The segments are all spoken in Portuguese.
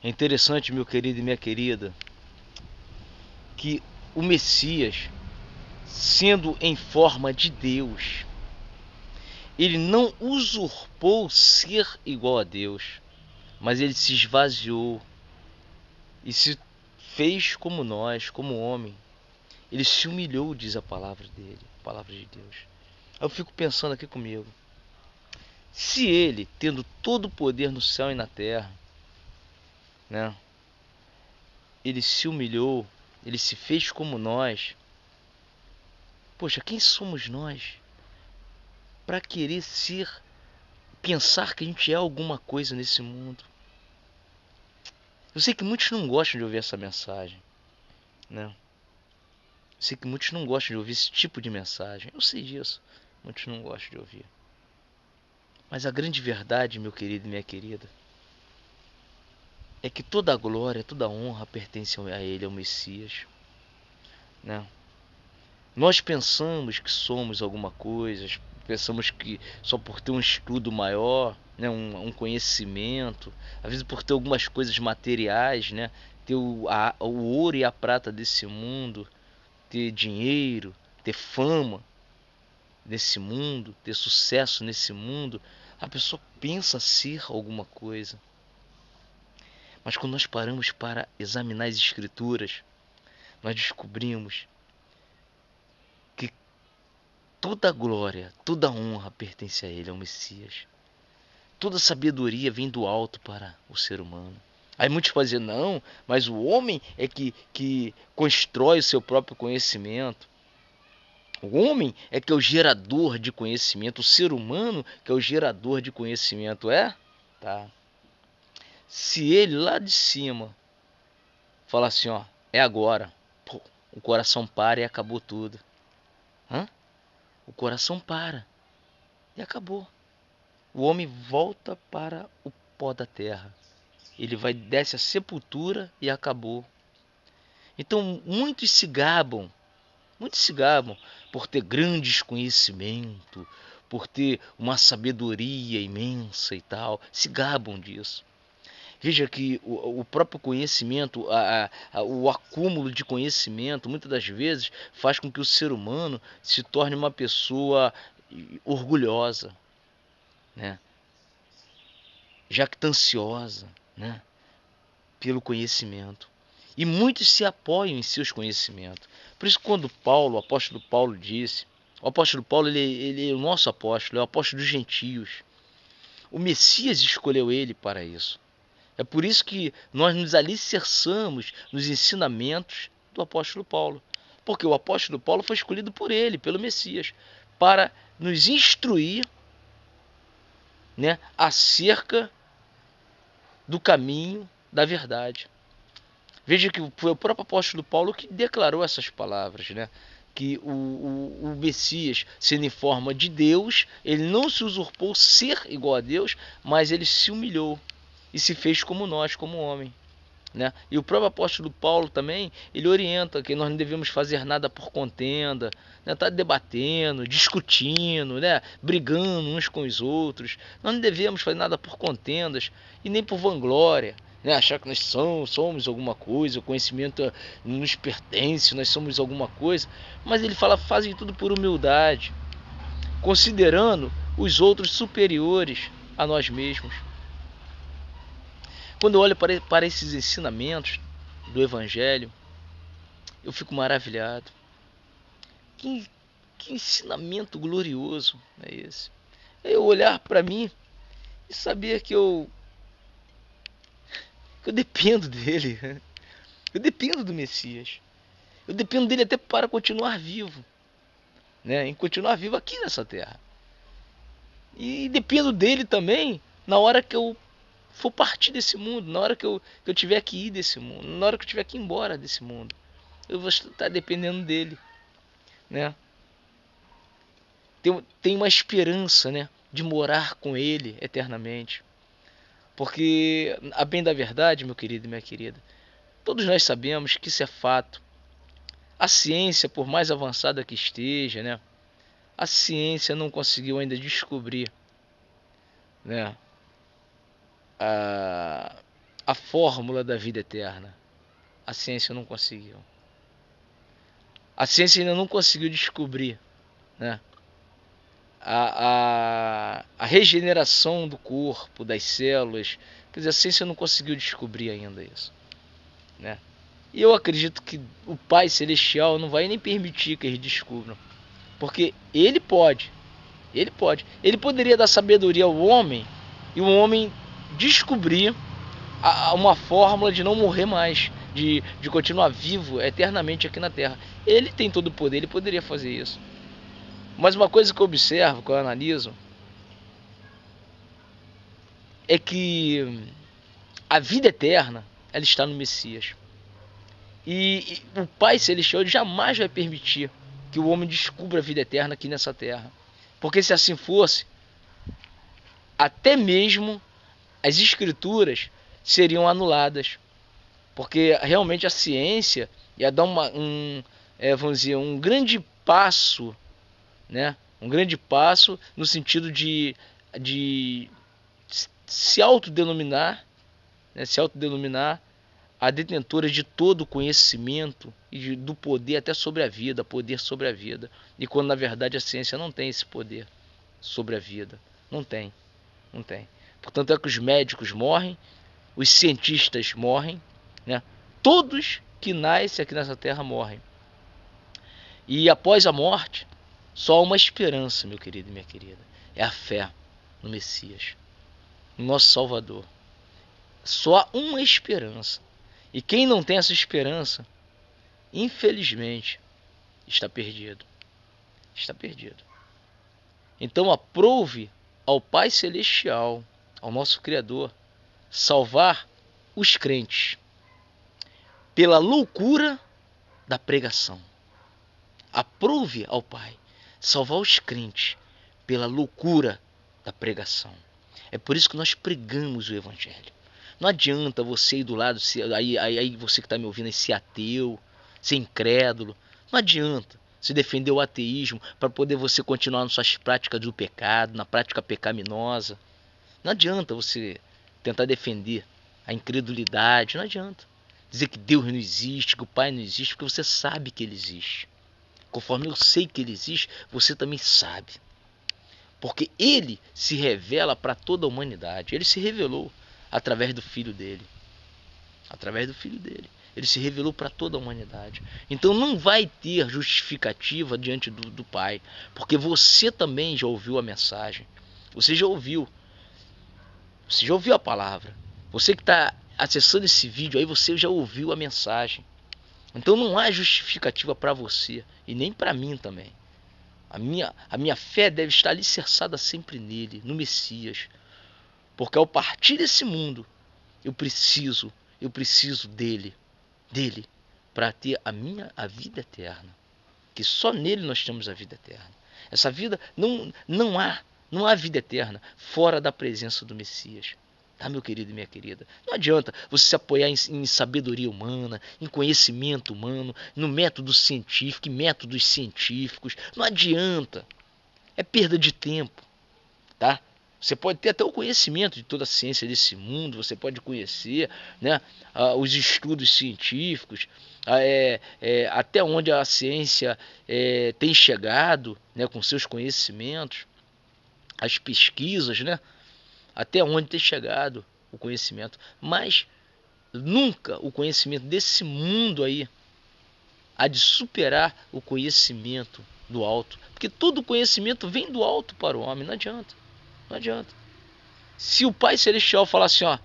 É interessante, meu querido e minha querida, que o Messias, sendo em forma de Deus, ele não usurpou ser igual a Deus, mas ele se esvaziou e se fez como nós, como homem. Ele se humilhou, diz a palavra dele, a palavra de Deus. Eu fico pensando aqui comigo, se ele, tendo todo o poder no céu e na terra, né, ele se humilhou, ele se fez como nós. Poxa, quem somos nós para querer ser, pensar que a gente é alguma coisa nesse mundo? Eu sei que muitos não gostam de ouvir essa mensagem, né? Eu sei que muitos não gostam de ouvir esse tipo de mensagem. Eu sei disso. Muitos não gostam de ouvir. Mas a grande verdade, meu querido e minha querida, é que toda a glória, toda a honra pertence a Ele, ao Messias, né? Nós pensamos que somos alguma coisa, pensamos que só por ter um estudo maior, né, um conhecimento, às vezes por ter algumas coisas materiais, né, ter o ouro e a prata desse mundo, ter dinheiro, ter fama nesse mundo, ter sucesso nesse mundo, a pessoa pensa ser alguma coisa. Mas quando nós paramos para examinar as Escrituras, nós descobrimos que toda glória, toda honra pertence a Ele, ao Messias. Toda sabedoria vem do alto para o ser humano. Aí muitos podem dizer, não, mas o homem é que constrói o seu próprio conhecimento. O homem é que é o gerador de conhecimento. O ser humano que é o gerador de conhecimento. É? Tá. Se ele lá de cima falar assim, ó, é agora. Pô, o coração para e acabou tudo. Hã? O coração para e acabou. O homem volta para o pó da terra. Ele vai desce à sepultura e acabou. Então muitos se gabam por ter grandes conhecimento, por ter uma sabedoria imensa e tal, se gabam disso. Veja que o próprio conhecimento, o acúmulo de conhecimento, muitas das vezes faz com que o ser humano se torne uma pessoa orgulhosa, né? Jactanciosa, né? Pelo conhecimento. E muitos se apoiam em seus conhecimentos. Por isso, quando Paulo, o apóstolo Paulo disse, o apóstolo Paulo ele é o nosso apóstolo, é o apóstolo dos gentios. O Messias escolheu ele para isso. É por isso que nós nos alicerçamos nos ensinamentos do apóstolo Paulo. Porque o apóstolo Paulo foi escolhido por ele, pelo Messias, para nos instruir, né, acerca do caminho da verdade. Veja que foi o próprio apóstolo Paulo que declarou essas palavras, né? Que o Messias, sendo em forma de Deus, ele não se usurpou ser igual a Deus, mas ele se humilhou e se fez como nós, como homem. Né? E o próprio apóstolo Paulo também, ele orienta que nós não devemos fazer nada por contenda, né? Tá debatendo, discutindo, né? Brigando uns com os outros. Nós não devemos fazer nada por contendas e nem por vanglória, né? Achar que nós somos alguma coisa, o conhecimento nos pertence, nós somos alguma coisa. Mas ele fala, fazem tudo por humildade, considerando os outros superiores a nós mesmos. Quando eu olho para esses ensinamentos do Evangelho, eu fico maravilhado. Que, que ensinamento glorioso é esse? É eu olhar para mim e saber que eu dependo dele. Eu dependo do Messias. Eu dependo dele até para continuar vivo. Né? Em continuar vivo aqui nessa terra. E dependo dele também na hora que eu for partir desse mundo, na hora que eu tiver que ir desse mundo, na hora que eu tiver que ir embora desse mundo. Eu vou estar dependendo dele. Né? Tem uma esperança, né, de morar com ele eternamente. Porque, a bem da verdade, meu querido e minha querida, todos nós sabemos que isso é fato. A ciência, por mais avançada que esteja, né, a ciência não conseguiu ainda descobrir, né, a, a fórmula da vida eterna. A ciência não conseguiu. A ciência ainda não conseguiu descobrir, né, a regeneração do corpo, das células. Quer dizer, a ciência não conseguiu descobrir ainda isso, né? E eu acredito que o Pai Celestial não vai nem permitir que eles descubram. Porque ele pode. Ele pode. Ele poderia dar sabedoria ao homem e o homem descobrir uma fórmula de não morrer mais, de continuar vivo eternamente aqui na Terra. Ele tem todo o poder, ele poderia fazer isso. Mas uma coisa que eu observo, que eu analiso, é que a vida eterna, ela está no Messias. E o Pai Celestial jamais vai permitir que o homem descubra a vida eterna aqui nessa terra. Porque se assim fosse, até mesmo as escrituras seriam anuladas. Porque realmente a ciência ia dar vamos dizer, um grande passo, né? Um grande passo no sentido de se autodenominar, né? Se autodenominar a detentora de todo o conhecimento e do poder até sobre a vida, poder sobre a vida. E quando na verdade a ciência não tem esse poder sobre a vida. Não tem, não tem. Portanto é que os médicos morrem, os cientistas morrem, né? Todos que nascem aqui nessa terra morrem. E após a morte, só há uma esperança, meu querido e minha querida. É a fé no Messias, no nosso Salvador. Só há uma esperança. E quem não tem essa esperança, infelizmente, está perdido. Está perdido. Então aprove ao Pai Celestial, ao nosso Criador, salvar os crentes pela loucura da pregação. Aprove ao Pai salvar os crentes pela loucura da pregação. É por isso que nós pregamos o Evangelho. Não adianta você ir do lado, aí você que está me ouvindo, ser ateu, ser incrédulo. Não adianta se defender o ateísmo para poder você continuar nas suas práticas do pecado, na prática pecaminosa. Não adianta você tentar defender a incredulidade, não adianta. Dizer que Deus não existe, que o Pai não existe, porque você sabe que Ele existe. Conforme eu sei que Ele existe, você também sabe. Porque Ele se revela para toda a humanidade. Ele se revelou através do Filho dele. Através do Filho dele. Ele se revelou para toda a humanidade. Então não vai ter justificativa diante do Pai. Porque você também já ouviu a mensagem. Você já ouviu. Você já ouviu a palavra. Você que está acessando esse vídeo aí, você já ouviu a mensagem. Então não há justificativa para você. E nem para mim também. A minha fé deve estar alicerçada sempre nele, no Messias. Porque ao partir desse mundo, eu preciso dele, para ter a vida eterna. Que só nele nós temos a vida eterna. Essa vida não há vida eterna fora da presença do Messias. Tá, meu querido e minha querida? Não adianta você se apoiar em sabedoria humana, em conhecimento humano, no método científico, em métodos científicos. Não adianta. É perda de tempo, tá? Você pode ter até o conhecimento de toda a ciência desse mundo, você pode conhecer, né, os estudos científicos, até onde a ciência tem chegado, né, com seus conhecimentos, as pesquisas, né, até onde tem chegado o conhecimento. Mas nunca o conhecimento desse mundo aí há de superar o conhecimento do alto. Porque todo conhecimento vem do alto para o homem, não adianta. Não adianta. Se o Pai Celestial falar assim, ó,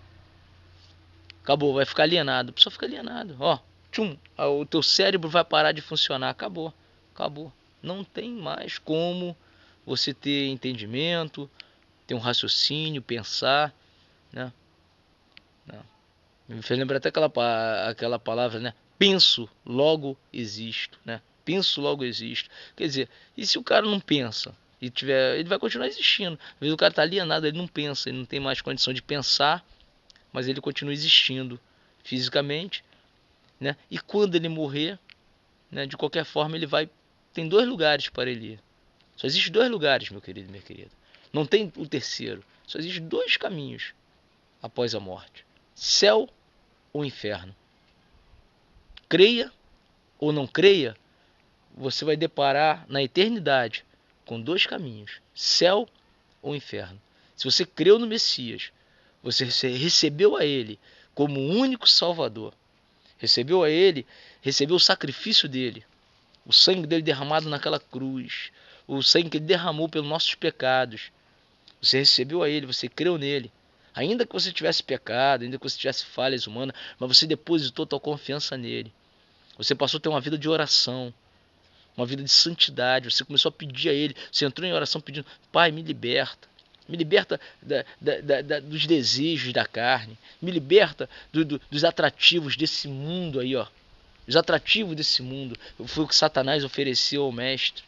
acabou, vai ficar alienado, a pessoa fica alienado, ó, tchum, o teu cérebro vai parar de funcionar, acabou, acabou. Não tem mais como você ter entendimento, ter um raciocínio, pensar, né? Não. Me fez lembrar até aquela palavra, né? Penso, logo existo, né? Penso, logo existo. Quer dizer, e se o cara não pensa? Ele vai continuar existindo. Às vezes o cara está alienado, ele não pensa, ele não tem mais condição de pensar, mas ele continua existindo fisicamente, né? E quando ele morrer, né, de qualquer forma ele vai, tem dois lugares para ele ir. Só existem dois lugares, meu querido e minha querida. Não tem o terceiro. Só existem dois caminhos após a morte: céu ou inferno. Creia ou não creia, você vai deparar na eternidade com dois caminhos: céu ou inferno. Se você creu no Messias, você recebeu a Ele como o único Salvador, recebeu a Ele, recebeu o sacrifício dele, o sangue dele derramado naquela cruz, o sangue que ele derramou pelos nossos pecados. Você recebeu a Ele, você creu nele. Ainda que você tivesse pecado, ainda que você tivesse falhas humanas, mas você depositou tua confiança nele. Você passou a ter uma vida de oração, uma vida de santidade. Você começou a pedir a Ele. Você entrou em oração pedindo: Pai, me liberta. Me liberta dos desejos da carne. Me liberta dos atrativos desse mundo aí, ó. Os atrativos desse mundo. Foi o que Satanás ofereceu ao mestre,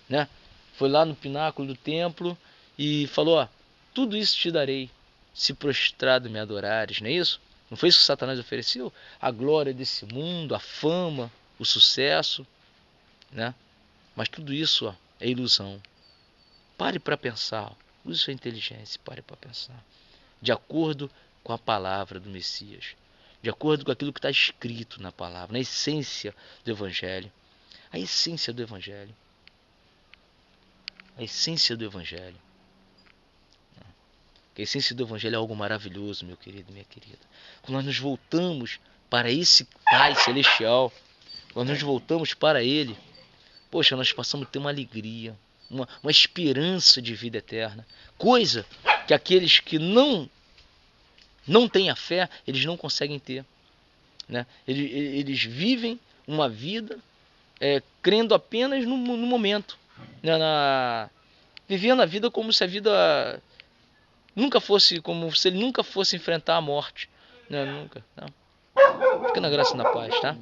né? Foi lá no pináculo do templo e falou: ó, tudo isso te darei, se prostrado me adorares, não é isso? Não foi isso que Satanás ofereceu? A glória desse mundo, a fama, o sucesso, né? Mas tudo isso, ó, é ilusão. Pare para pensar, ó. Use sua inteligência, pare para pensar. De acordo com a palavra do Messias, de acordo com aquilo que está escrito na palavra, na essência do Evangelho. A essência do Evangelho. A essência do Evangelho. A essência do Evangelho é algo maravilhoso, meu querido e minha querida. Quando nós nos voltamos para esse Pai Celestial, quando nós nos voltamos para Ele, poxa, nós passamos a ter uma alegria, uma esperança de vida eterna. Coisa que aqueles que não têm a fé, eles não conseguem ter, né? Eles vivem uma vida crendo apenas no momento, né? Vivendo a vida como se a vida nunca fosse, como se ele nunca fosse enfrentar a morte, né? Nunca, não. Fica na graça e na paz, tá?